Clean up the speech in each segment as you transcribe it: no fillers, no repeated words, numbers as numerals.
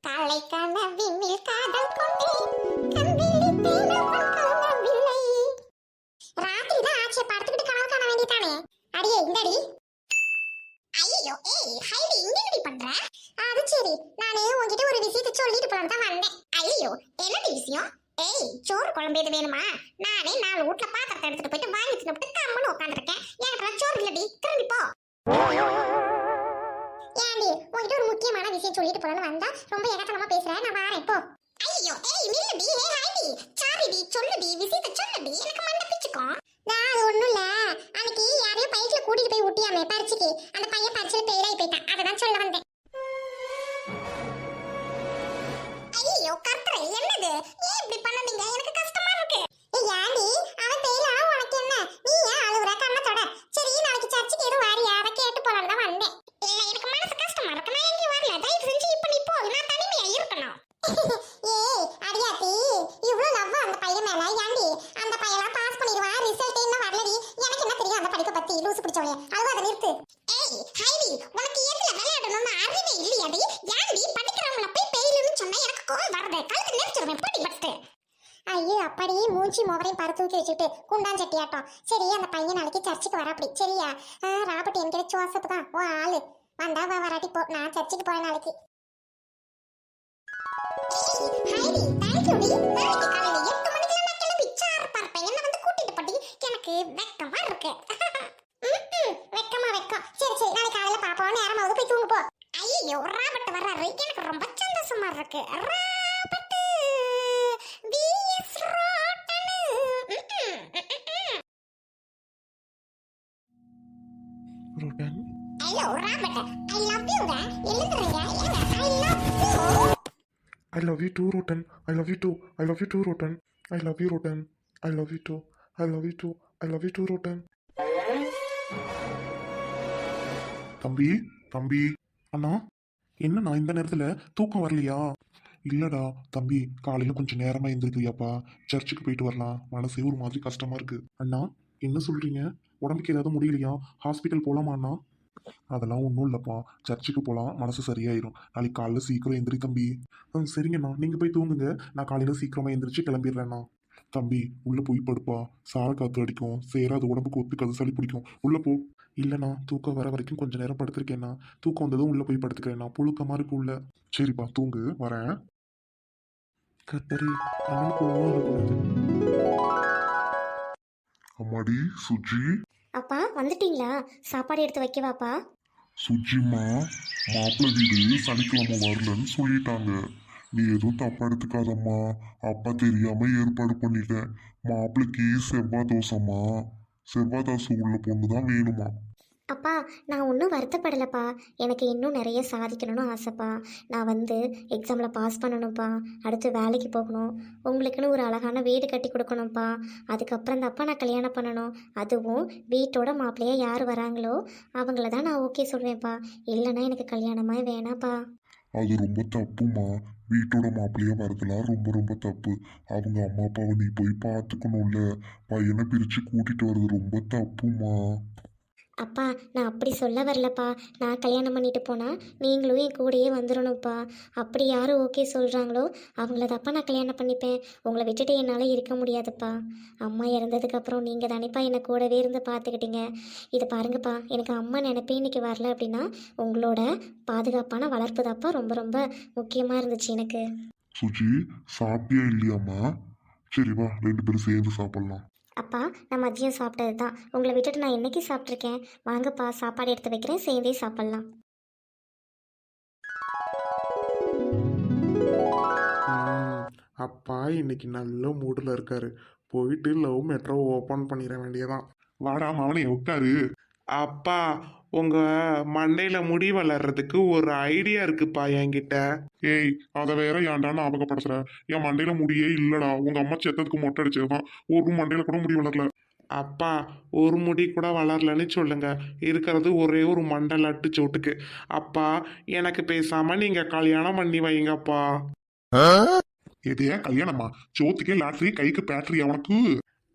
காலை கனவினில் காதல் கொண்டேன் கண்விழித்தேன் அவன் காணவில்லை. ராத்திரி தான் ஆச்சே படுத்துக்கிட்டு கனவு காண வேண்டியதானே. அடியே இந்தடி. ஐயோ ஏய் ஹைடி இங்க என்னடி பண்ற? அது சரி, நானே உன்கிட்ட ஒரு விஷயத்தை சொல்லிட்டு போலாம் தான் வந்தேன். ஐயோ என்னடி விஷயம்? ஏய் சோறு குழம்பு எது வேணுமா? நானே 4 வீட்ல பாத்திரத்தை எடுத்துட்டு போயிட்டு வாங்கி தின்னுட்டு கம்முன்னு உட்காந்துருக்கேன். எனக்கு சோறு இல்லடி, திரும்பி போ. ஏண்டி உன்கிட்ட ஒரு முக்கியமான விஷயம் சொல்லிட்டு போறேன்னு வந்தா ரொம்ப ஏகத்தனமா பேசுற. நான் வாரேன் போ. ஐயோ ஏய் நில்லுடி. ஹே ஹைடி சாரிடி, சொல்லுடி விஷயத்தை சொல்லுடி, எனக்கு மண்டை பிச்சுக்கும். அது ஒண்ணும் இல்ல, அன்னைக்கு யாரையோ பைக்ல கூட்டிட்டு போய் ஊட்டியாமே பரிச்சுக்கு, அந்த பையன் பரிச்சுல ஃபெயில் ஆகி போயிட்டான். அததான் சொல்ல வந்தேன். ஐயோ கர்த்தரே என்னது? ஏன் இப்படி பண்ணீங்க? எனக்கு கஷ்டமா இருக்கு. ஏய் யாண்டி அவன் ஃபெயில் ஆ, உனக்கு என்ன? நீ ஏன் அழுவுற கண்ணத்தோட? சரி நாளைக்கு சர்ச்சுக்கு எதுவும் வாரியா? அதை கேட்டு போலாம் தான் வந்தேன். இல்ல எனக்கு மனசு கஷ்டமா இருக்கு, நான் எங்கேயும் வரல. தயவு செஞ்சு இப்ப நீ போ, நான் தனிமையா இருக்கணும். ஏய் அடியாத்தி இவ்ளோ லவ் அந்த பையன் மேல. யாண்டி அந்த பையன் பாஸ் பண்ணிடுவான், ரிசல்ட் இன்னும் வரலடி. எனக்கு என்ன தெரியும் அந்த படிப்பை பத்தி? லூசு பிடிச்சவளே அழுவாத நிறுத்து. ஏய் ஹைடி உனக்கு எதுல விளையாடணும்னு அறிவே இல்லையாடி? யாண்டி படிக்கிறவங்கள போய் ஃபெயில்னு சொன்னா எனக்கு கோவம் வருது. கழுத்து நெரிச்சிருவேன் போடி பட்டு. ஐயோ அப்படி மூஞ்சி மோகரையும் பரு தூக்கி வச்சுட்டு குண்டான் சட்டியாட்டம். சரி அந்த பையன் நாளைக்கு சர்ச்சுக்கு வர அப்படி சரியா? ராபர்ட் என்கிட்ட ஜோசப் தான் ஓ ஆளு. வந்தா வராட்டி போ, நான் சர்ச்சுக்கு போறேன் நாளைக்கு. ஹைடி தேங்க்யூ டி. நாளைக்கு காலையில 8 மணிக்கு நான் கிளம்பி சார் பார்ப்பேன். என்ன வந்து கூட்டிட்டு போடி. எனக்கு வெக்கமா இருக்கு. வெக்கமா வெக்கம். சரி சரி நாளைக்கு காலையில பாப்போம். நேரமாவது போய் தூங்கு போ. ஐயோ ராபர்ட் வர்றாரு, எனக்கு ரொம்ப சந்தோஷமா இருக்கு. ராபர்ட் விஎஸ் ரோட்டனு. Rotten hello Robert, I love you டா. எழுந்துறீங்க ஏங்க? I love you. I love you too, Rotan. I love you too. I love you too, Rotan. I love you, Rotan. I love you too. I love you too. I love you too, Rotan. தம்பி தம்பி அண்ணா, என்னண்ணா இந்த நேரத்துல தூக்கம் வரலையா? இல்லடா தம்பி, காலையில கொஞ்சம் நேரமா எழுந்திருக்கிறியாப்பா? சர்ச்சுக்கு போயிட்டு வரலாம், மனசே ஒரு மாதிரி கஷ்டமா இருக்கு. அண்ணா என்ன சொல்றீங்க? உடம்புக்கு ஏதாவது முடியலையா? ஹாஸ்பிட்டல் போலாமா அண்ணா? அதெல்லாம் ஒன்றும் இல்லைப்பா, சர்ச்சுக்கு போகலாம், மனசு சரியாயிரும். நாளைக்கு காலைல சீக்கிரம் எந்திரி தம்பி. சரிங்கண்ணா, நீங்கள் போய் தூங்குங்க, நான் காலையில் சீக்கிரமாக எந்திரிச்சு கிளம்பிடுறேண்ணா. தம்பி உள்ளே போய் படுப்பா, சார காற்று அடிக்கும், சேராது உடம்புக்கு ஒத்துக்காது, சளி பிடிக்கும், உள்ளே போ. இல்லைண்ணா தூக்கம் வர வரைக்கும் கொஞ்சம் நேரம் படுத்திருக்கேண்ணா, தூக்கம் வந்ததும் உள்ளே போய் படுத்துக்கிறேண்ணா, புழுக்கமாக இருக்கு உள்ள. சரிப்பா தூங்கு, வரேன். கத்தரி அண்ணனுக்கு ஒன்றும் இருக்கக்கூடாது. அம்மாடி சுஜி. அப்பா வந்துட்டீங்களா? சாப்பாடு எடுத்து வைக்கவாப்பா? சுஜிம்மா, மாப்பிள்ளை வீடு சனிக்கிழமை வரலன்னு சொல்லிட்டாங்க. நீ எதுவும் தப்பா எடுத்துக்காதம்மா, அப்பா தெரியாம ஏற்பாடு பண்ணிட்டேன். மாப்பிள்ளைக்கு செவ்வாய் தோசைம்மா, செவ்வாய் தோசை உள்ள பொண்ணு தான் வேணுமா. அப்பா நான் ஒன்றும் வருத்தப்படலைப்பா. எனக்கு இன்னும் நிறைய சாதிக்கணும்னு ஆசைப்பா. நான் வந்து எக்ஸாமில் பாஸ் பண்ணணும்ப்பா, அடுத்து வேலைக்கு போகணும், உங்களுக்குன்னு ஒரு அழகான வீடு கட்டி கொடுக்கணும்ப்பா. அதுக்கப்புறம் தப்பா நான் கல்யாணம் பண்ணணும். அதுவும் வீட்டோட மாப்பிள்ளையாக யார் வராங்களோ அவங்கள தான் நான் ஓகே சொல்வேன்ப்பா. இல்லைன்னா எனக்கு கல்யாணமாக வேணாப்பா. அது ரொம்ப தப்புமா, வீட்டோட மாப்பிள்ளையா வரதெல்லாம் ரொம்ப ரொம்ப தப்பு. அவங்க அம்மா அப்பாவை நீ போய் பார்த்துக்கணும்ல, பையனை பிரிச்சு கூட்டிட்டு வர்றது ரொம்ப தப்புமா. அப்பா நான் அப்படி சொல்ல வரலப்பா. நான் கல்யாணம் பண்ணிட்டு போனால் நீங்களும் என் கூடயே வந்துடணும்ப்பா. அப்படி யார் ஓகே சொல்கிறாங்களோ அவங்கள தப்பா நான் கல்யாணம் பண்ணிப்பேன். உங்களை விட்டுட்டு என்னால் இருக்க முடியாதுப்பா. அம்மா இறந்ததுக்கப்புறம் நீங்கள் தானேப்பா என்னை கூடவே இருந்து பார்த்துக்கிட்டீங்க. இதை பாருங்கப்பா, எனக்கு அம்மா நினைப்பே இன்னைக்கு வரல அப்படின்னா உங்களோட பாதுகாப்பான வளர்ப்பு தாப்பா ரொம்ப ரொம்ப முக்கியமாக இருந்துச்சு எனக்கு. சுஜி சாப்பிட்டியா இல்லையாம்மா? சரி வா 2 பேரும் சேர்ந்து சாப்பிடலாம். அப்பா நான் மதியம் சாப்பிட்டது தான், உங்களை விட்டுட்டு நான் என்னைக்கு சாப்பிட்ருக்கேன்? வாங்கப்பா சாப்பாடு எடுத்து வைக்கிறேன், சேர்ந்தே சாப்பிட்லாம். அப்பா இன்னைக்கு நல்ல மூடில் இருக்காரு, போயிட்டு லவ் மெட்ரோ ஓப்பன் பண்ணிட வேண்டியதான். வாடா மாவனே உட்காரு. அப்பா உங்க மண்டையில முடி வளர்றதுக்கு ஒரு ஐடியா இருக்குப்பா என்கிட்ட. ஏய் அதை வேற ஏன்டா ஞாபகப்படுத்துற? என் மண்டையில முடியே இல்லடா, உங்க அம்மா செத்ததுக்கு மொட்டை அடிச்சதுதான், ஒரு மண்டையில கூட முடி வளரல. அப்பா ஒரு முடி கூட வளரலன்னு சொல்லுங்க, இருக்கிறது ஒரே ஒரு மண்டல் அட்டு சோட்டுக்கு. அப்பா எனக்கு பேசாம நீங்க கல்யாணம் பண்ணி வைங்கப்பா. எதையா கல்யாணமா? சோத்துக்கே லாட்ரி, கைக்கு பேட்டரி அவனுக்கு.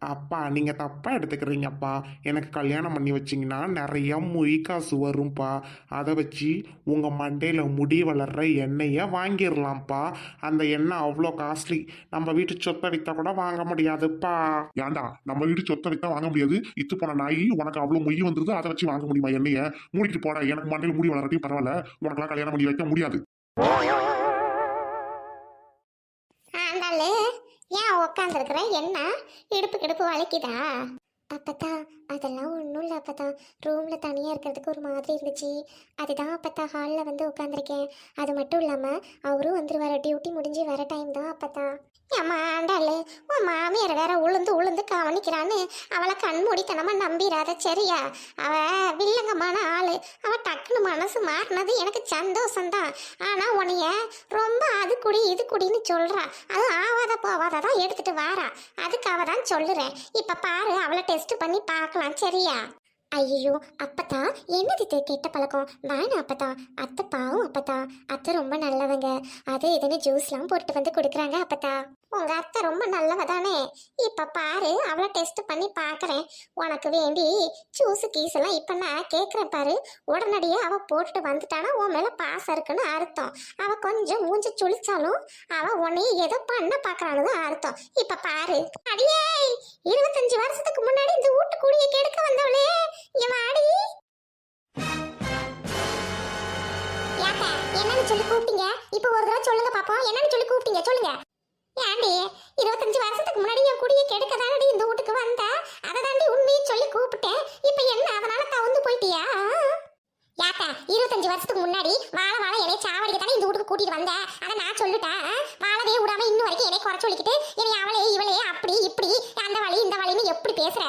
அப்பா நீங்க தப்பா எடுத்துக்கிறீங்கப்பா. எனக்கு கல்யாணம் பண்ணி வச்சீங்கன்னா நிறைய மொய் காசு வரும்பா. அதை வச்சு உங்க மண்டையில முடி வளர்ற எண்ணெயை வாங்கிடலாம்ப்பா. அந்த எண்ணெய் அவ்வளோ காஸ்ட்லி. நம்ம வீட்டு சொத்தை வித்தா கூட வாங்க முடியாதுப்பா. ஏன்டா நம்ம வீட்டு சொத்தை வித்தா வாங்க முடியாது? இத்து போன நாய் உனக்கு அவ்வளோ மொய் வந்துருது, அதை வச்சு வாங்க முடியுமா எண்ணெயை? மூடிட்டு போட. எனக்கு மண்டையில முடி வளரட்டையும் பரவாயில்ல, உனக்கெல்லாம் கல்யாணம் பண்ணி வைக்க முடியாது. ஆண்டாளு ஏன் உக்காந்துருக்குற? என்ன இடுப்பு கிடுப்பு வலிக்குதா? அப்பத்தா அதெல்லாம் ஒன்றும் இல்லை அப்பத்தா. ரூமில் தனியாக இருக்கிறதுக்கு ஒரு மாதிரி இருந்துச்சு, அதுதான் அப்பத்தா ஹாலில் வந்து உட்காந்துருக்கேன். அது மட்டும் இல்லாமல் அவரும் வந்துருவார், டியூட்டி முடிஞ்சு வர டைம் தான் அப்பத்தா. ஏம்மா ஆண்டாளு, உன் மாமியார் வேற உளுந்து உளுந்து கவனிக்கிறான்னு அவளை கண்மூடித்தனமாக நம்பிடாத சரியா? அவ வில்லங்கமான ஆளு. அவ டக்குன்னு மனசு மாறினது எனக்கு சந்தோஷம்தான். ஆனால் உன்னைய ரொம்ப அது குடி இது குடின்னு சொல்கிறா. அது ஆவாத போவாத தான் எடுத்துட்டு வாரா. அதுக்காக தான் சொல்லுறேன். இப்போ பாரு, அவளை டெஸ்ட் பண்ணி பார்க்கலாம் சரியா? ஐயோ அப்பத்தா, என்னது இது கெட்ட பழக்கம்? வேணாம் அப்பத்தா. அத்தை பாவம் அப்பத்தா. அத்தை ரொம்ப நல்லவங்க. அது இதுன்னு ஜூஸ்லாம் போட்டு வந்து கொடுக்குறாங்க அப்பத்தா. உங்க அத்தை ரொம்ப நல்லவ தானே? இப்ப பாரு, அவளை டெஸ்ட் பண்ணி பார்க்கறேன். உனக்கு வேண்டி ஜூஸ் கீஸ் எல்லாம் இப்ப நான் கேட்கறேன் பாரு. உடனடியே அவ போட்டுட்டு வந்துட்டானா உன் மேல பாசம் இருக்குன்னு அர்த்தம். அவ கொஞ்சம் மூஞ்சி சுழிச்சாலும் அவ உன்னைய ஏதோ பண்ண பாக்குறான்னு அர்த்தம். இப்ப பாரு. அடியே, 25 வருஷத்துக்கு முன்னாடி இந்த வீட்டு கூடிய கெடுக்க வந்தவளே, இங்க வாடி. யாக்கா என்னன்னு சொல்லி கூப்பிட்டீங்க? இப்ப ஒரு தடவை சொல்லுங்க பாப்போம், என்னன்னு சொல்லி கூப்பிட்டீங்க சொல்லுங்க. ஏண்டி 25 வருஷத்துக்கு முன்னாடி என் குடியை கெடுக்க தானடி இந்த வீட்டுக்கு வந்த? அதை தாண்டி உண்மையை சொல்லி கூப்பிட்டேன். இப்ப என்ன அதனால தவந்து போயிட்டியா? யாக்கா 25 வருஷத்துக்கு முன்னாடி வாழ வாழ என்னை சாவடிக்க தானே இந்த வீட்டுக்கு கூட்டிட்டு வந்த. அதை நான் சொல்லிட்டேன். வாழவே விடாம இன்னும் வரைக்கும் என்னை குறை சொல்லிக்கிட்டு என்னை அவளே இவளே அப்படி இப்படி அந்த வழி இந்த வழின்னு எப்படி பேசுற?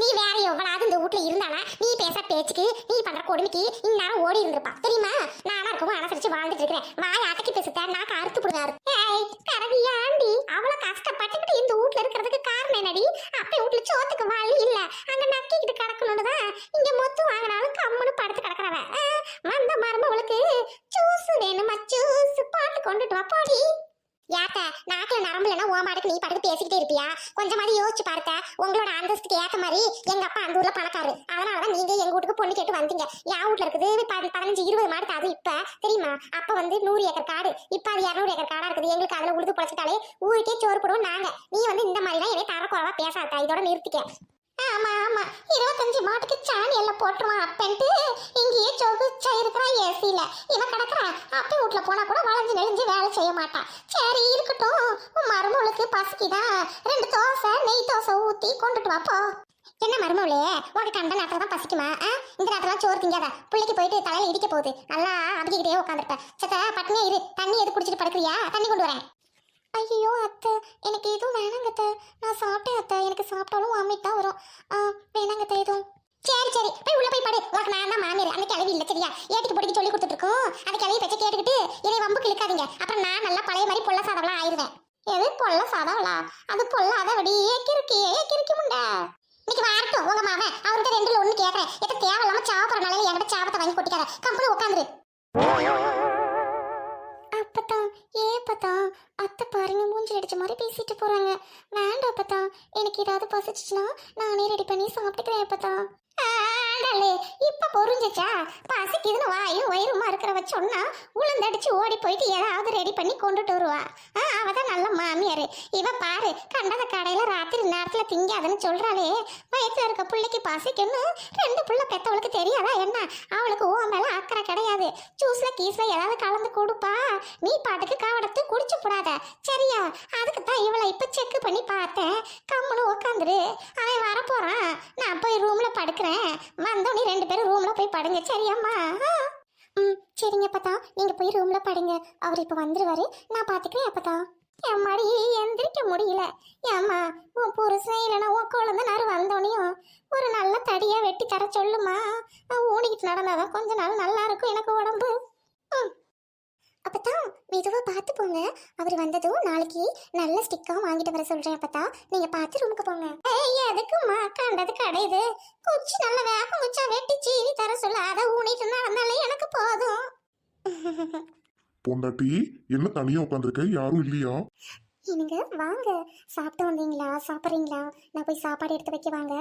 நீ வேற எவ்வளவு இந்த வீட்டுல இருந்தானா நீ பேச பேச்சுக்கு நீ பண்ற கொடுமைக்கு இந்நேரம் ஓடி இருந்திருப்பா தெரியுமா? நானா இருக்கவும் அனுசரிச்சு வாழ்ந்துட்டு இருக்கிறேன். வாய் அடக்கி பேசுத்த நான் அறுத்து போடுவாரு. ஏய் கரவியாண்டி, அவ்வளவு கஷ்டப்பட்டுக்கிட்டு இந்த வீட்டுல இருக்கிறதுக்கு காரணம் என்னடி? அப்ப வீட்டுல சோத்துக்கு வழி இல்ல, அங்க நக்கிக்கிட்டு கிடக்கணும்னு தான் இங்க மொத்து வாங்கினாலும் கம்முன்னு படுத்து கிடக்குறவ. வந்த மருமவளுக்கு ஜூஸ் வேணுமா? ஜூஸ் பாட்டு கொண்டுட்டு வா போடி. யாக்க நாக்குல நரம்புலன்னா ஓ மாட்டுக்கு நீ பாட்டுக்கு பேசிக்கிட்டே இருப்பியா? கொஞ்சமாதிரி யோசிச்சு பார்த்த. உங்களோட அந்தஸ்துக்கு ஏத்த மாதிரி எங்க அப்பா அந்த ஊர்ல பணக்காரு. அதனாலதான் நீங்க எங்க வீட்டுக்கு பொண்ணு கேட்டு வந்தீங்க. என் வீட்டுல இருக்குது 15-20 மாடு. அது இப்ப தெரியுமா? அப்ப வந்து 100 ஏக்கர் காடு, இப்ப அது 200 ஏக்கர் காடா இருக்குது. எங்களுக்கு அதுல உழுது பொழைச்சிட்டாலே ஊருக்கே சோறு போடுவோம் நாங்க. நீ வந்து இந்த மாதிரி தான் என்னை தரக்குறவா பேசாதா. இதோட நிறுத்திக்க. ஆமா ஆமா, 25 மாட்டுக்கு சாணி எல்லாம் போட்டுருவான் அப்பன்ட்டு இங்கேயே சொகுச்சா இருக்கிறா ஏசியில. இவன் கிடக்குறா அப்ப வீட்டுல போனா கூட வளைஞ்சு நெளிஞ்சு வேலை செய்ய மாட்டான். சரி இருக்கட்டும், உன் மருமகளுக்கு பசிக்குதான் 2 தோசை நெய் தோசை ஊத்தி கொண்டுட்டு வாப்போ. என்ன மருமவளே, உனக்கு கண்ட நேரத்துல தான் பசிக்குமா? இந்த நேரத்துல சோறு திங்காத. பிள்ளைக்கு போயிட்டு தலையில இடிக்க போகுது. நல்லா அடிக்கிட்டே உட்காந்துருப்பேன். சத்த பட்னியா இரு. தண்ணி எது குடிச்சிட்டு படுக்கிறியா? தண்ணி கொண்டு வரேன். ஐயோ அத்தை, எனக்கு எதுவும் வேணாங்க அத்தை. நான் சாப்பிட்டேன் அத்தை. எனக்கு சாப்பிட்டாலும் வாமிட் தான் வரும். வேணாங்க அத்தை எதுவும். சரி சரி, போய் உள்ள போய் படு. உனக்கு நான் தான் மாமியார், அந்த கிளவி இல்லை சரியா? ஏட்டிக்கு பொடிக்கு சொல்லி கொடுத்துட்டு இருக்கோம். அந்த கிளவி பேச்ச கேட்டுக்கிட்டு என்னை வம்புக்கு இழுக்காதீங்க. அப்புறம் நான் நல்லா பழைய மாதிரி பொல்ல சாதவெல்லாம் ஆயிருவேன். எது பொல்ல சாதவளா? அது பொல்லாத வடி கிறுக்கி முண்டை. இன்னைக்கு வரட்டும் உங்க மாமன். அவர்கிட்ட 2ல் 1 கேட்கறேன். எத்த தேவையில்லாம சாப்பிட்ற நாளையில என்கிட்ட சாபத்தை வாங்கி கொட்டிக்கார. கம்பெனி உட்காந்துரு. அப்பத்தா ஏப்பத்தா, அத்தை பாருங்க மூஞ்சி அடிச்ச மாதிரி பேசிட்டு போறாங்க. வேண்டாம் அப்பத்தா, எனக்கு ஏதாவது பசிச்சுச்சுன்னா நானே ரெடி பண்ணி சாப்பிட்டுக்கிறேன் அப்பத்தா. இப்ப புரிஞ்சிச்சா? பசிக்குதுன்னு வாயும் வயிறுமா இருக்கிறவ சொன்னா உளுந்தடிச்சு ஓடி போயிட்டு ஏதாவது ரெடி பண்ணி கொண்டுட்டு வருவா. அவதான் நல்ல மாமியாரு. இவ பாரு, கண்டத கடையில ராத்திரி நேரத்துல திங்காதுன்னு சொல்றாளே. வயிற்றுல இருக்க பிள்ளைக்கு பசிக்குன்னு 2 பிள்ளை பெத்தவளுக்கு தெரியாதா என்ன? அவளுக்கு ஓ மேல அக்கறை கிடையாது. ஜூஸ்ல கீஸ்ல ஏதாவது கலந்து கொடுப்பா. நீ பாட்டுக்கு காவடத்து குடிச்சு போடாத சரியா? அதுக்கு தான் இவளை இப்ப செக் பண்ணி பார்த்தேன். கம்முன்னு உட்காந்துரு, அவன் வரப்போறான். நான் போய் ரூம்ல படுக்கிறேன். வந்தோடனே 2 பேரும் ரூம்ல போய் படுங்க சரியாம்மா? சரிங்க அப்பதா, நீங்க போய் ரூம்ல படுங்க. அவர் இப்ப வந்துருவாரு, நான் பாத்துக்கிறேன் அப்பதா. என் மடி எந்திரிக்க முடியல. ஏம்மா உன் புருஷன் இல்லைன்னா உன் குழந்தை நேரம் வந்தோனையும் ஒரு நல்ல தடியா வெட்டி தர சொல்லுமா. ஊனிக்கிட்டு நடந்தாதான் கொஞ்ச நாள் நல்லா இருக்கும் எனக்கு உடம்பு. அப்பதான் மெதுவா பார்த்து போங்க. அவர் வந்ததும் நாளைக்கு நல்ல ஸ்டிக்கா வாங்கிட்டு வர சொல்றேன் அப்பதா. நீங்க பார்த்து ரூமுக்கு போங்க. எதுக்குமா கண்டது கிடையாது. குச்சி நல்ல வேகம் குச்சா வெட்டி சீனி தர சொல்ல, அதை ஊனிட்டு நடந்தாலே எனக்கு போதும். பொண்டாட்டி என்ன தனியா உட்காந்துருக்க? யாரும் இல்லையா? என்னங்க வாங்க, சாப்பிட்டு வந்தீங்களா? சாப்பிட்றீங்களா? நான் போய் சாப்பாடு எடுத்து வைக்க வாங்க.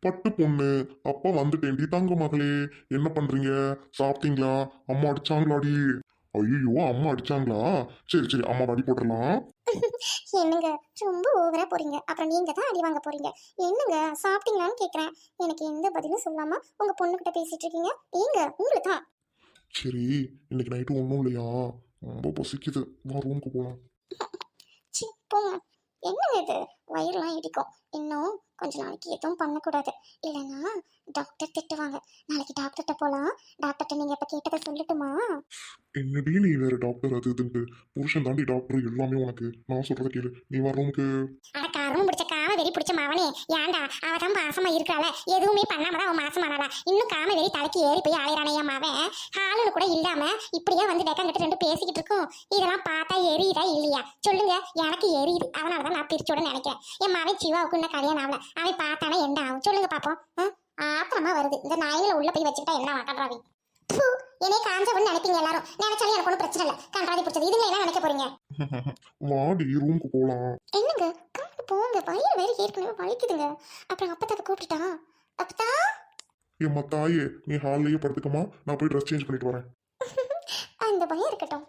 பட்டு பொண்ணு, அப்பா வந்துட்டேன்டி தங்க மகளே. என்ன பண்றீங்க? சாப்பிட்டீங்களா? அம்மா அடிச்சாங்களாடி? ஐயோ, அம்மா அடிச்சாங்களா? சரி சரி, அம்மா அடி போட்டுடலாம். என்னங்க ரொம்ப ஓவரா போறீங்க, அப்புறம் நீங்க தான் அடி வாங்க போறீங்க. என்னங்க சாப்பிட்டீங்களான்னு கேக்குறேன், எனக்கு எந்த பதிலும் சொல்லாம உங்க பொண்ணுகிட்ட பேசிட்டு இருக்கீங்க. ஏங்க உங்களுக்கு தான். சரி, இன்னைக்கு நைட்டு ஒன்றும் இல்லையா? ரொம்ப பசிக்குது, வா ரூமுக்கு போகலாம். சி போங்க. என்னங்க இது, வயிறுலாம் இடிக்கும். இன்னும் கொஞ்ச நாளைக்கு எதுவும் பண்ணக்கூடாது, இல்லைன்னா டாக்டர் திட்டுவாங்க. நாளைக்கு டாக்டர்கிட்ட போலாம். டாக்டர்கிட்ட நீங்க இப்ப கேட்டதை சொல்லட்டுமா? என்னடி நீ வேற டாக்டர் அது இதுன்ட்டு? புருஷன் தாண்டி டாக்டர் எல்லாமே உனக்கு. நான் சொல்றத கேளு, நீ வா ரூமுக்கு. அட கரும்பு பிடிச்ச காம வெறி பிடிச்ச மவனே, ஏன்டா அவ தான் பாசமா இருக்காள, எதுவுமே பண்ணாம தான் அவன் மாசமானாளா? இன்னும் காம வெறி தலைக்கு ஏறி போய் அலையறானே என் மவன். ஹாலுன்னு கூட இல்லாம இப்படியே வந்து வெக்கங்கிட்டு ரெண்டு பேசிக்கிட்டு இருக்கும். இதெல்லாம் பார்த்தா எரியுதா இல்லையா சொல்லுங்க? எனக்கு எரியுது, அதனாலதான் நான் பிரிச்சோட நினைக்கிறேன். என் மவன் சிவாவுக்கு இன்னும் கல்யாணம் ஆகல, அவன் பார்த்தானே என்ன ஆகும் சொல்லுங்க பாப்போம். ஆத்திரமா வருது, இந்த நாய்களை உள்ள போய் வச்சுக்கிட்டா என்ன கன்றாவி. என்னைய காஞ்சவன்னு நினைப்பீங்க எல்லாரும், நினைச்சாலும் எனக்கு ஒன்றும் பிரச்சனை இல்லை. கன்றாவி பிடிச்சது இதுல என்ன நினைக்க போறீங்க? வாடி ரூமுக்கு போகலாம். என்னங்க காட்டு போங்க, வயிறு வேற ஏற்கனவே வலிக்குதுங்க. அப்புறம் அப்பத்தாவை கூப்பிட்டுட்டா. அப்பத்தா ஏம்மா தாயே, நீ ஹால்லையே படுத்துக்கமா, நான் போய் ட்ரெஸ் சேஞ்ச் பண்ணிட்டு வரேன். அந்த பயம் இருக்கட்டும்.